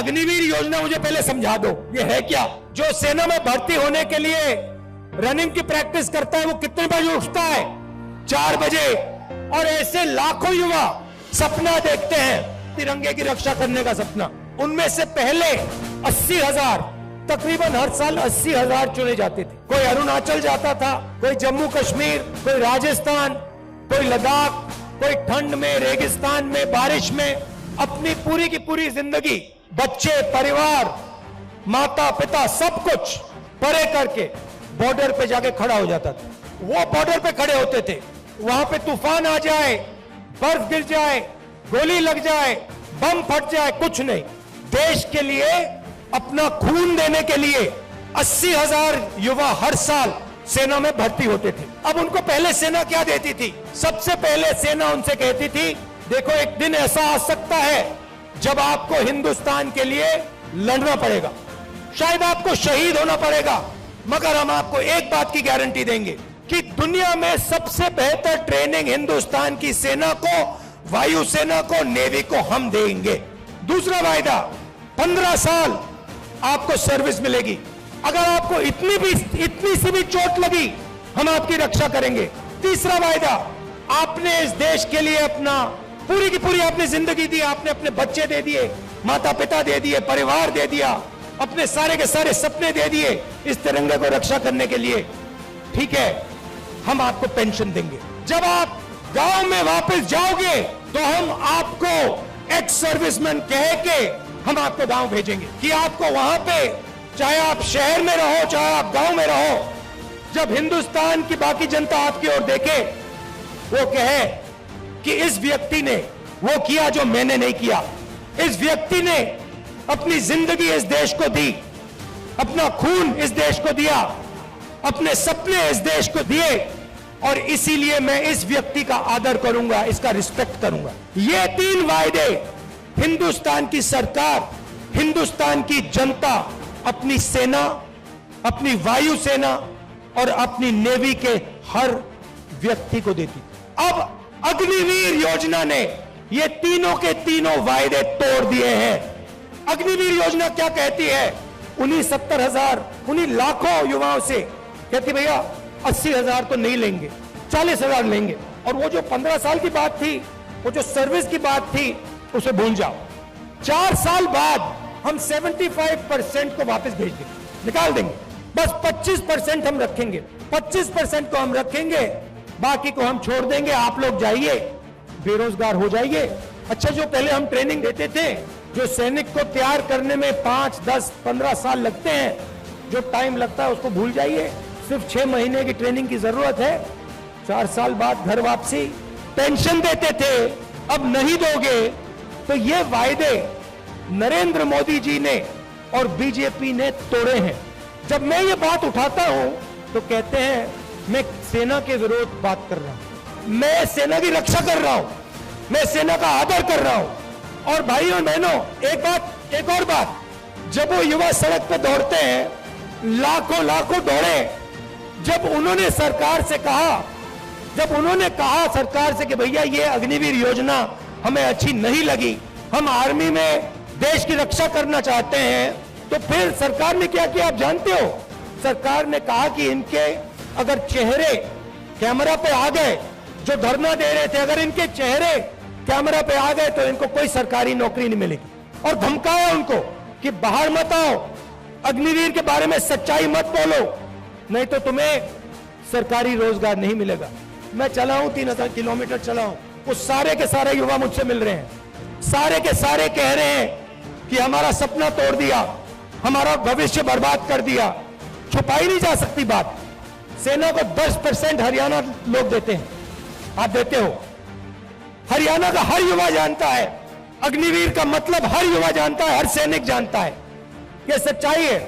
अग्निवीर योजना मुझे पहले समझा दो, ये है क्या? जो सेना में भर्ती होने के लिए रनिंग की प्रैक्टिस करता है वो कितने बजे उठता है? 4 बजे। और ऐसे लाखों युवा सपना देखते हैं तिरंगे की रक्षा करने का सपना। उनमें से पहले 80,000, तकरीबन हर साल 80,000 चुने जाते थे। कोई अरुणाचल जाता था, कोई जम्मू कश्मीर, कोई राजस्थान, कोई लद्दाख, कोई ठंड में, रेगिस्तान में, बारिश में अपनी पूरी की पूरी जिंदगी बच्चे, परिवार, माता पिता सब कुछ परे करके बॉर्डर पे जाके खड़ा हो जाता था। वो बॉर्डर पे खड़े होते थे, वहां पे तूफान आ जाए, बर्फ गिर जाए, गोली लग जाए, बम फट जाए, कुछ नहीं, देश के लिए अपना खून देने के लिए 80,000 युवा हर साल सेना में भर्ती होते थे। अब उनको पहले सेना क्या देती थी? सबसे पहले सेना उनसे कहती थी, देखो एक दिन ऐसा आ सकता है जब आपको हिंदुस्तान के लिए लड़ना पड़ेगा, शायद आपको शहीद होना पड़ेगा, मगर हम आपको एक बात की गारंटी देंगे कि दुनिया में सबसे बेहतर ट्रेनिंग हिंदुस्तान की सेना को, वायुसेना को, नेवी को हम देंगे। दूसरा वायदा, 15 साल आपको सर्विस मिलेगी। अगर आपको इतनी सी भी चोट लगी, हम आपकी रक्षा करेंगे। तीसरा वायदा, आपने इस देश के लिए अपना पूरी की पूरी आपने जिंदगी दी, आपने अपने बच्चे दे दिए, माता पिता दे दिए, परिवार दे दिया, अपने सारे के सारे सपने दे दिए इस तिरंगे को रक्षा करने के लिए। ठीक है, हम आपको पेंशन देंगे। जब आप गांव में वापस जाओगे तो हम आपको एक्स सर्विसमैन कह के हम आपको गांव भेजेंगे कि आपको वहां पे, चाहे आप शहर में रहो, चाहे आप गांव में रहो, जब हिंदुस्तान की बाकी जनता आपकी ओर देखे, वो कहे कि इस व्यक्ति ने वो किया जो मैंने नहीं किया, इस व्यक्ति ने अपनी जिंदगी इस देश को दी, अपना खून इस देश को दिया, अपने सपने इस देश को दिए, और इसीलिए मैं इस व्यक्ति का आदर करूंगा, इसका रिस्पेक्ट करूंगा। ये 3 वायदे हिंदुस्तान की सरकार, हिंदुस्तान की जनता अपनी सेना, अपनी वायुसेना और अपनी नेवी के हर व्यक्ति को देती। अब अग्निवीर योजना ने ये तीनों के तीनों वायदे तोड़ दिए हैं। अग्निवीर योजना क्या कहती है? उन्हीं 70,000, उन्हीं लाखों युवाओं से कहती भैया 80,000 तो नहीं लेंगे, 40,000 लेंगे, और वो जो 15 साल की बात थी, वो जो सर्विस की बात थी, उसे भूल जाओ। 4 साल बाद हम 75% को वापस भेज देंगे, निकाल देंगे, बस 25% हम रखेंगे, 25% को हम रखेंगे, बाकी को हम छोड़ देंगे। आप लोग जाइए, बेरोजगार हो जाइए। अच्छा, जो पहले हम ट्रेनिंग देते थे, जो सैनिक को तैयार करने में 5, 10, 15 साल लगते हैं, जो टाइम लगता है उसको भूल जाइए। सिर्फ 6 महीने की ट्रेनिंग की जरूरत है, 4 साल बाद घर वापसी। पेंशन देते थे, अब नहीं दोगे। तो ये वायदे नरेंद्र मोदी जी ने और बीजेपी ने तोड़े हैं। जब मैं ये बात उठाता हूं तो कहते हैं मैं सेना के विरोध बात कर रहा हूं, मैं सेना की रक्षा कर रहा हूं, मैं सेना का आदर कर रहा हूं। और भाइयों और बहनों, एक और बात, जब वो युवा सड़क पे दौड़ते हैं, लाखों दौड़े, जब उन्होंने सरकार से कहा सरकार से कि भैया ये अग्निवीर योजना हमें अच्छी नहीं लगी, हम आर्मी में देश की रक्षा करना चाहते हैं, तो फिर सरकार ने क्या किया आप जानते हो? सरकार ने कहा कि इनके अगर चेहरे कैमरा पे आ गए, जो धरना दे रहे थे, अगर इनके चेहरे कैमरा पे आ गए तो इनको कोई सरकारी नौकरी नहीं मिलेगी, और धमकाया उनको कि बाहर मत आओ, अग्निवीर के बारे में सच्चाई मत बोलो, नहीं तो तुम्हें सरकारी रोजगार नहीं मिलेगा। मैं चला हूं, 3000 किलोमीटर चला हूं, वो सारे के सारे युवा मुझसे मिल रहे हैं, सारे के सारे कह रहे हैं कि हमारा सपना तोड़ दिया, हमारा भविष्य बर्बाद कर दिया। छुपाई नहीं जा सकती बात। सेना को 10% हरियाणा लोग देते हैं, आप देते हो। हरियाणा का हर युवा जानता है, अग्निवीर का मतलब हर युवा जानता है, हर सैनिक जानता है, यह सच्चाई है।